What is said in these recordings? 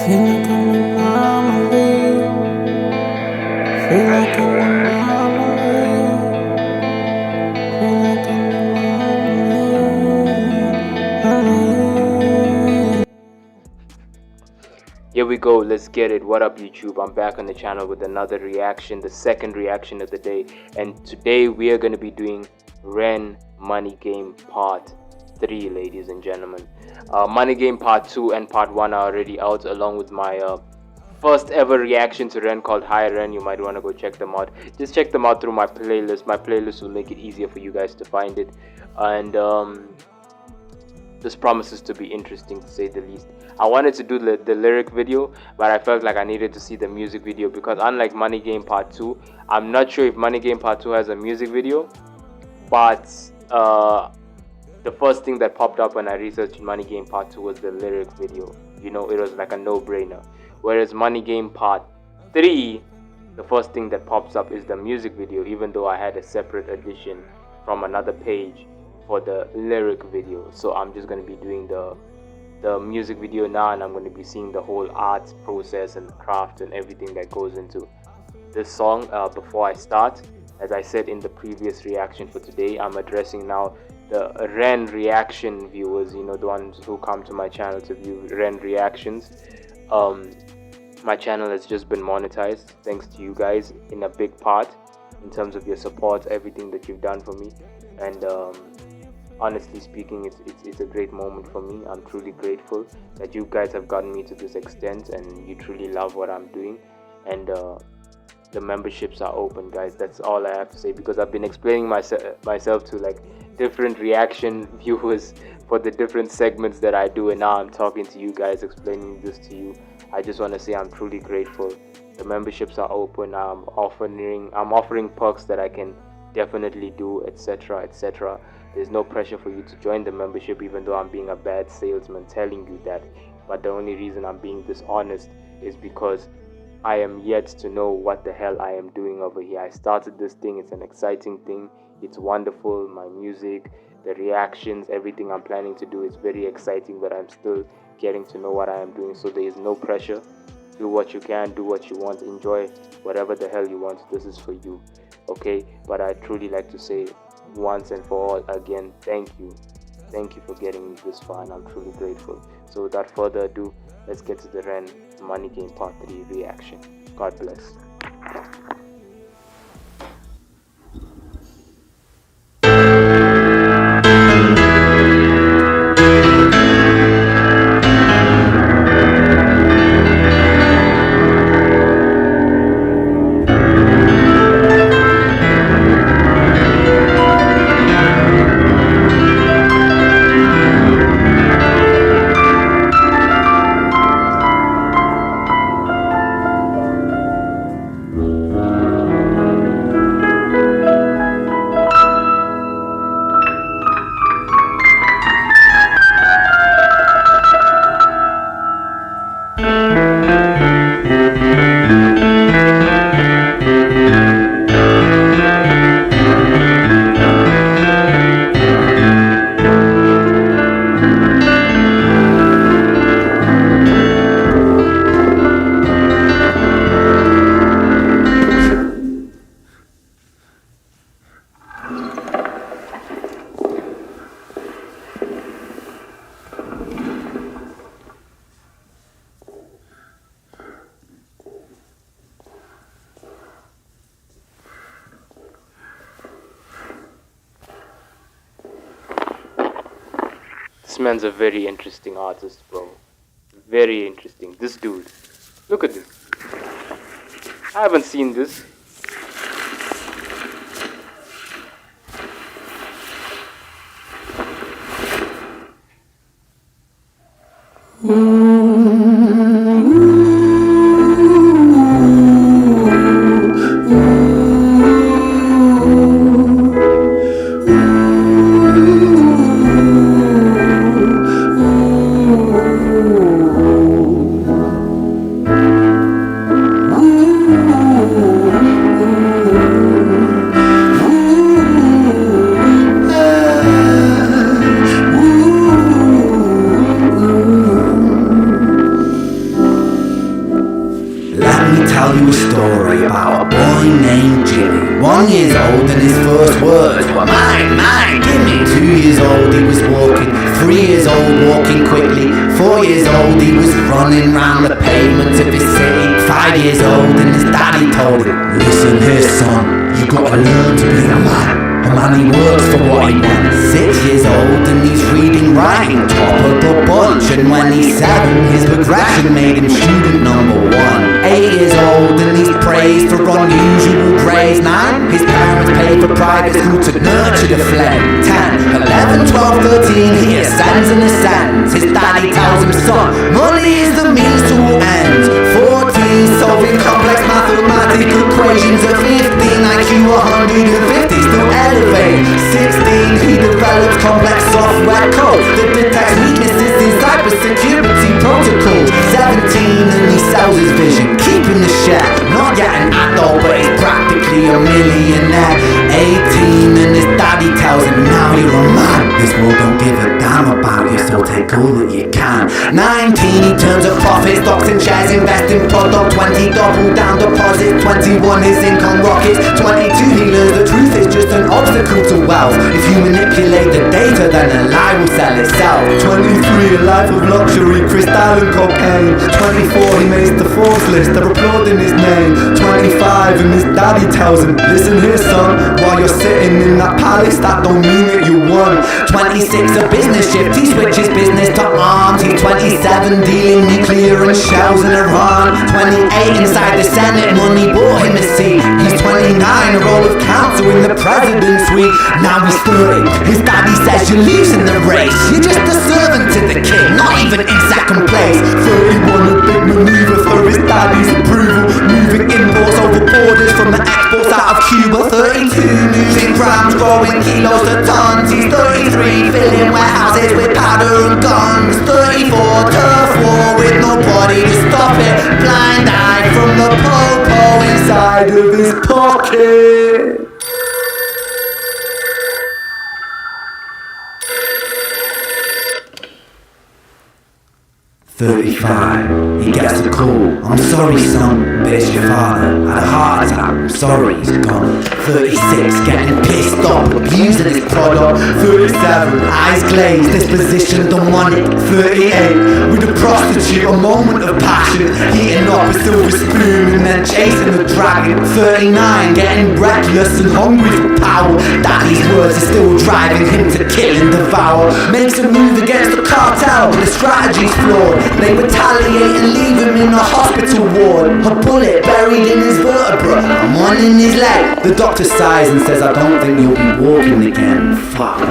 Feel like an anomaly. Feel like an anomaly. Feel like an anomaly. Here we go, let's get it. What up, YouTube? I'm back on the channel with another reaction, the second reaction of the day. And today we are going to be doing REN Money Game Part 3, ladies and gentlemen. Money Game Part 2 and Part 1 are already out, along with my first ever reaction to REN called Hi REN. You might want to go check them out. Just check them out through my playlist. My playlist will make it easier for you guys to find it. And this promises to be interesting, to say the least. I wanted to do the lyric video, but I felt like I needed to see the music video, because unlike Money Game Part 2, I'm not sure if Money Game Part 2 has a music video, but the first thing that popped up when I researched Money Game Part 2 was the lyric video. You know, it was like a no-brainer. Whereas Money Game Part 3, the first thing that pops up is the music video, even though I had a separate edition from another page for the lyric video. So I'm just going to be doing the music video now, and I'm going to be seeing the whole art process and craft and everything that goes into this song. Before I start, as I said in the previous reaction for today, I'm addressing now the REN reaction viewers, you know, the ones who come to my channel to view REN reactions. My channel has just been monetized thanks to you guys, in a big part, in terms of your support, everything that you've done for me. And honestly speaking, it's a great moment for me. I'm truly grateful that you guys have gotten me to this extent, and you truly love what I'm doing. And the memberships are open, guys. That's all I have to say, because I've been explaining myself to like different reaction viewers for the different segments that I do, and now I'm talking to you guys, explaining this to you. I just want to say I'm truly grateful. The memberships are open. I'm offering perks that I can definitely do, etc., etc. There's no pressure for you to join the membership, even though I'm being a bad salesman telling you that. But the only reason I'm being dishonest is because I am yet to know what the hell I am doing over here. I started this thing. It's an exciting thing. It's wonderful. My music, the reactions, everything I'm planning to do is very exciting, but I'm still getting to know what I am doing. So there is no pressure. Do what you can, do what you want, enjoy whatever the hell you want. This is for you, okay? But I truly like to say once and for all again, thank you for getting me this far, and I'm truly grateful. So without further ado, let's get to the REN Money Game Part 3 reaction. God bless. This man's a very interesting artist, bro. Very interesting. This dude. Look at this. I haven't seen this. tell you a story about a boy named Jimmy. 1 year old and his first words were mine, mine, gimme. 2 years old he was walking, 3 years old walking quickly, 4 years old he was running round the pavements of his city. 5 years old and his daddy told him, listen here son, you gotta learn to be a man. A man he works for what he wants. 6 years old and he's reading, writing, top of the bunch. And when he's 7, his progression made him student number 1. 8 years old and he's praised for unusual grades. 9, his parents paid for private school to nurture the flame. 10, 11, 12, 13, he ascends and ascends. His daddy tells him, son, money is the means to all ends. 14, solving complex mathematical equations. At 15, IQ 150, still elevate. 16, he develops complex software code that detects weaknesses in cybersecurity protocols. 17, and he sells his vision, keeping the share. Not yet an adult, but he's practically a millionaire. 18, and his daddy tells him, now you're a man. This world don't give a damn about you, so take all that you can. 19, he turns a profit, stocks and shares, invest in product. 20, double down deposits. 21, his income rockets. 22, he learns the truth is just an obstacle to wealth. If you manipulate the data, then a lie will sell itself. 23, a life of luxury, crystal and cocaine. 24, he makes the Forbes list, they're applauding his name. 25, and his daddy tells him, listen here son, while you're sitting in that palace, that don't mean that you won. 26, a business shift, he switches business to arms. He's 27, dealing nuclear and shells in Iran. 28, inside the Senate, money bought him a seat. He's 29, a role of counsel in the president's suite. Now he's 30, his daddy says you're losing the race. You're just a servant to the king, not even in second place. 31, a big maneuver for his daddy's approval, moving imports over borders from the exports out of Cuba. 32, moving grams, growing kilos to tons. He's 33, filling warehouses with powder and guns. 34, turf war with nobody to stop it. Blind eye from the popo inside of his pocket. $35, he gets a call. I'm sorry son, but it's your father. Had a heart attack, I'm sorry, he's gone. 36, getting pissed off, abusing his product. 37, eyes glazed, disposition don't want it. 38, with a prostitute, a moment of passion, heating up a silver spoon and then chasing the dragon. 39, getting reckless and hungry for power. Daddy's words are still driving him to kill and devour. Makes a move against the cartel, but the strategy's flawed. They retaliate and leave him in a hospital ward. A bullet buried in his vertebra, and one in his leg. The doctor sighs and says, I don't think you'll be walking again. Fuck.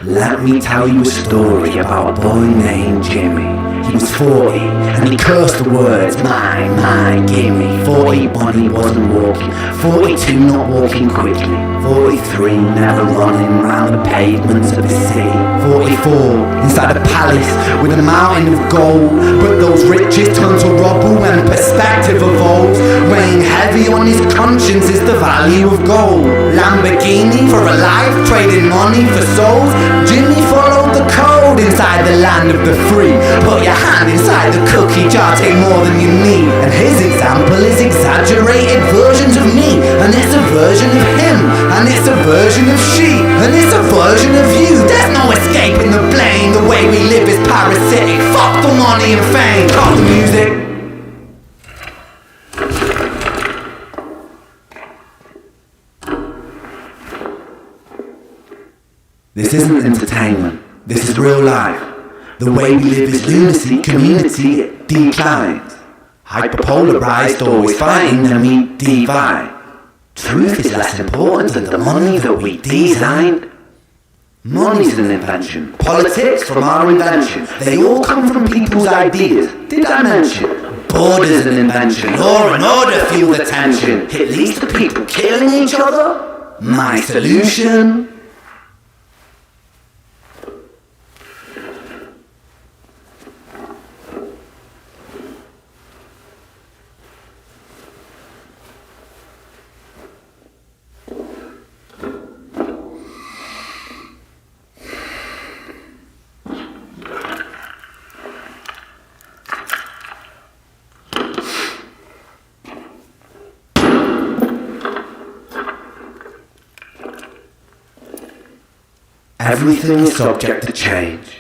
Let me tell you a story about a boy named Jimmy. He was 40 and he cursed the words, mine, gimme. 41 he wasn't walking, 42 not walking quickly, 43 never running round the pavements of the city, 44 inside a palace with a mountain of gold. But those riches turn to rubble when perspective evolves. Weighing heavy on his conscience is the value of gold. Lamborghini for a life, trading money for souls. Jimmy followed the code inside the land of the free. Put your hand inside the cookie jar, take more than you need. And his example is exaggerated versions of me. And it's a version of him, and it's a version of she, and it's a version of you. There's no escaping the blame. The way we live is parasitic. Fuck the money and fame. Cut the music. This isn't entertainment, this is real life. The way we live is lunacy, community declines. Hyperpolarized, always fighting, then we divide. Truth is less important than the money that we designed. Money's an invention. Politics from our invention. They all come from people's ideas. Did I mention? Border's an invention. Law and order feel the tension. It leads to people killing each other. My solution? Everything is subject to change.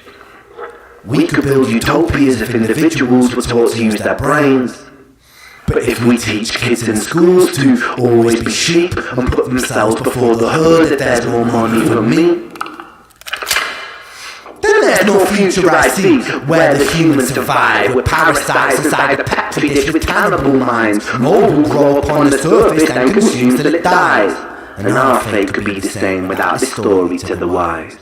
We could build utopias if individuals were taught to use their brains. But if we teach kids in schools to always be sheep and put themselves before the herd, that there's more money for me, then there's no future I see, where the humans survive with parasites inside a petri dish with cannibal minds. More will grow up on the surface and consume till it dies. And our fate could be the same without this story to the wise.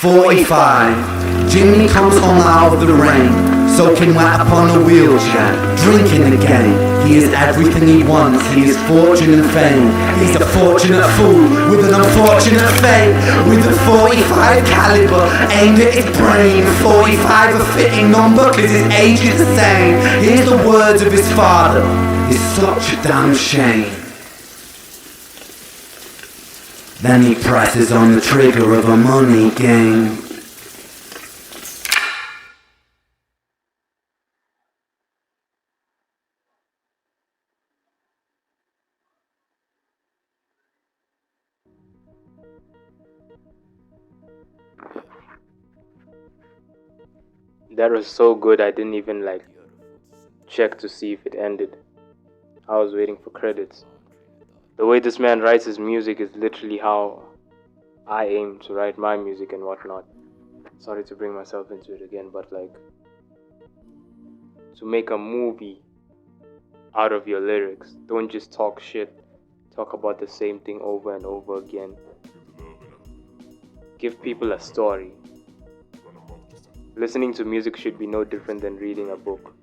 "45. Jimmy comes home out of the rain, soaking wet upon a wheelchair, drinking again. He is everything he wants, he is fortune and fame. He's a fortunate fool with an unfortunate fate. With a 45 caliber aimed at his brain. 45 a fitting number cause his age is the same. Here's the words of his father, it's such a damn shame. Then he presses on the trigger of a money game. That was so good, I didn't even check to see if it ended. I was waiting for credits. The way this man writes his music is literally how I aim to write my music and whatnot. Sorry to bring myself into it again, but to make a movie out of your lyrics, don't just talk shit, talk about the same thing over and over again. Give people a story. Listening to music should be no different than reading a book.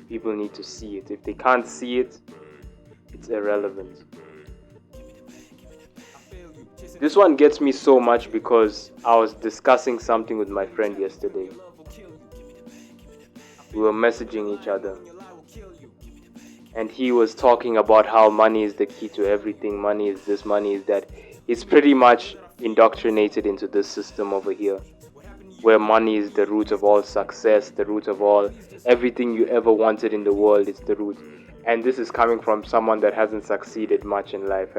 People need to see it. If they can't see it, it's irrelevant. This one gets me so much because I was discussing something with my friend yesterday. We were messaging each other. And he was talking about how money is the key to everything. Money is this, money is that. He's pretty much indoctrinated into this system over here, where money is the root of all success, the root of all everything you ever wanted in the world. It's the root. And this is coming from someone that hasn't succeeded much in life.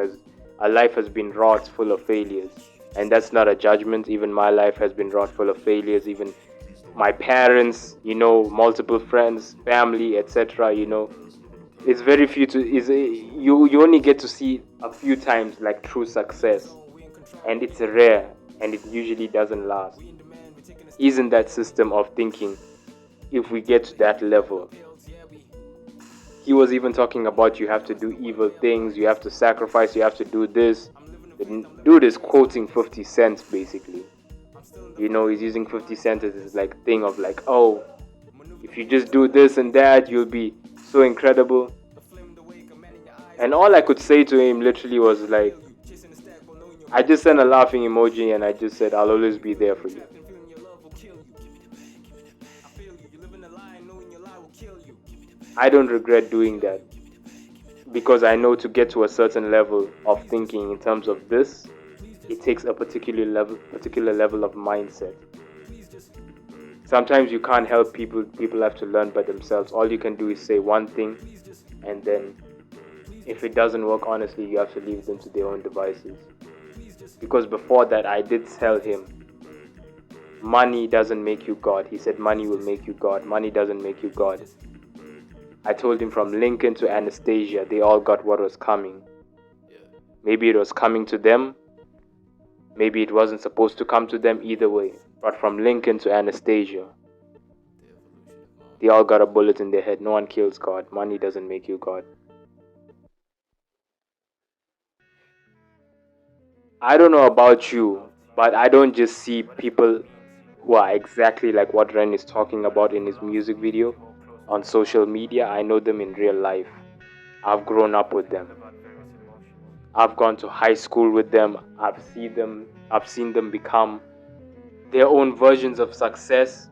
Our life has been wrought full of failures. And that's not a judgment. Even my life has been wrought full of failures. Even my parents, multiple friends, family, etc. It's very few you only get to see a few times true success. And it's rare, and it usually doesn't last. Isn't that system of thinking, if we get to that level. He was even talking about you have to do evil things, you have to sacrifice, you have to do this. The dude is quoting 50 cents basically. He's using 50 cents as this thing of oh, if you just do this and that, you'll be so incredible. And all I could say to him literally was I just sent a laughing emoji and I just said, I'll always be there for you. I don't regret doing that because I know to get to a certain level of thinking in terms of this, it takes a particular level of mindset. Sometimes you can't help people have to learn by themselves. All you can do is say one thing, and then if it doesn't work, honestly, you have to leave them to their own devices. Because before that, I did tell him, money doesn't make you God. He said money will make you God. Money doesn't make you God. I told him from Lincoln to Anastasia, they all got what was coming. Maybe it was coming to them, Maybe it wasn't supposed to come to them either way. But from Lincoln to Anastasia, they all got a bullet in their head. No one kills God. Money doesn't make you God. I don't know about you, but I don't just see people who are exactly like what Ren is talking about in his music video on social media. I know them in real life. I've grown up with them. I've gone to high school with them. I've seen them become their own versions of success.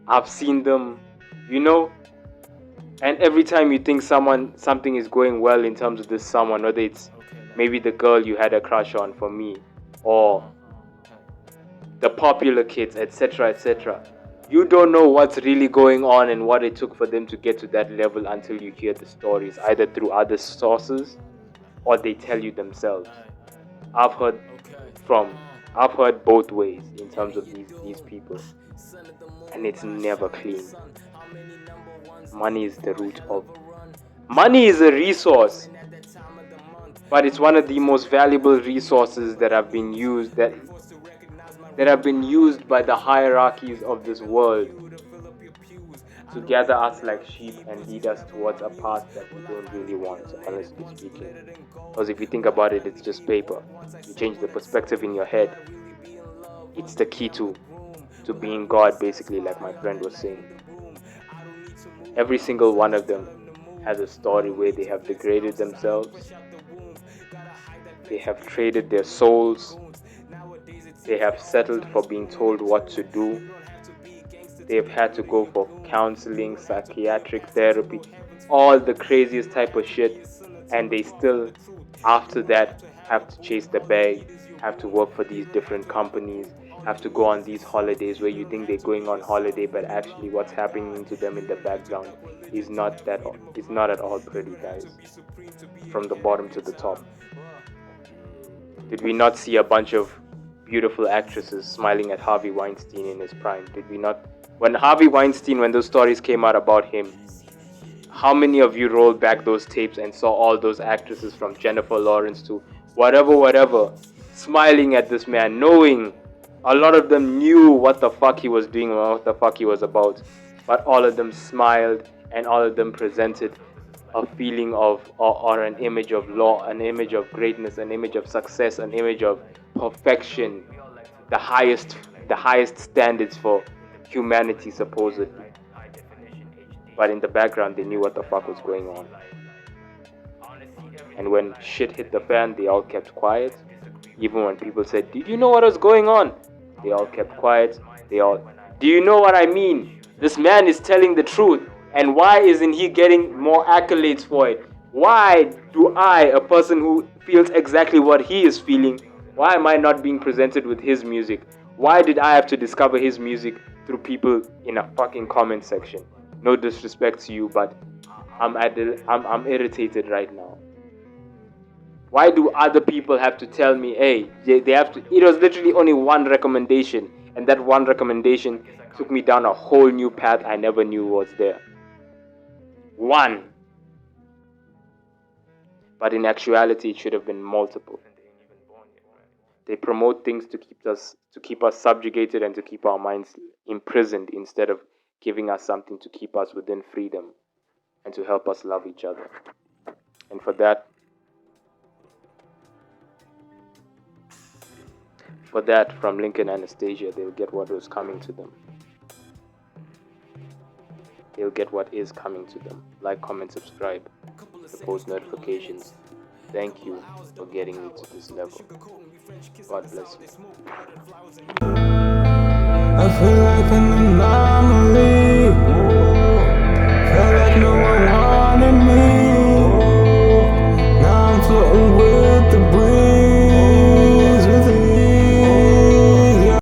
I've seen them, and every time you think something is going well in terms of this someone, whether it's maybe the girl you had a crush on, for me, or the popular kids, etc., etc., you don't know what's really going on and what it took for them to get to that level until you hear the stories, either through other sources or they tell you themselves. I've heard both ways in terms of these people, and it's never clean. Money is the root of. Money is a resource, but it's one of the most valuable resources that have been used that have been used by the hierarchies of this world to gather us like sheep and lead us towards a path that we don't really want, honestly speaking. Because if you think about it, it's just paper. You change the perspective in your head. It's the key to being God, basically, like my friend was saying. Every single one of them has a story where they have degraded themselves. They have traded their souls. They have settled for being told what to do. They've had to go for counseling, psychiatric therapy, all the craziest type of shit. And they still, after that, have to chase the bag, have to work for these different companies, have to go on these holidays where you think they're going on holiday, but actually what's happening to them in the background is not at all pretty, guys. From the bottom to the top. Did we not see a bunch of beautiful actresses smiling at Harvey Weinstein in his prime? Did we not? When Harvey Weinstein, when those stories came out about him, how many of you rolled back those tapes and saw all those actresses from Jennifer Lawrence to whatever, smiling at this man, knowing a lot of them knew what the fuck he was doing or what the fuck he was about, but all of them smiled and all of them presented a feeling of or an image of law, an image of greatness, an image of success, an image of perfection, the highest standards for humanity, supposedly. But in the background, they knew what the fuck was going on. And when shit hit the fan, they all kept quiet. Even when people said, "Did you know what was going on?" They all kept quiet. Do you know what I mean? This man is telling the truth. And why isn't he getting more accolades for it? Why do I, a person who feels exactly what he is feeling, why am I not being presented with his music? Why did I have to discover his music through people in a fucking comment section? No disrespect to you, but I'm irritated right now. Why do other people have to tell me, hey, they have to? It was literally only one recommendation, and that one recommendation took me down a whole new path I never knew was there. One. But in actuality, it should have been multiple. They promote things to keep us subjugated and to keep our minds imprisoned instead of giving us something to keep us within freedom and to help us love each other. And for that, from Lincoln Anastasia, they'll get what was coming to them. They'll get what is coming to them. Like, comment, subscribe, the post notifications. Thank you for getting me to this level. God bless you. I feel like an anomaly.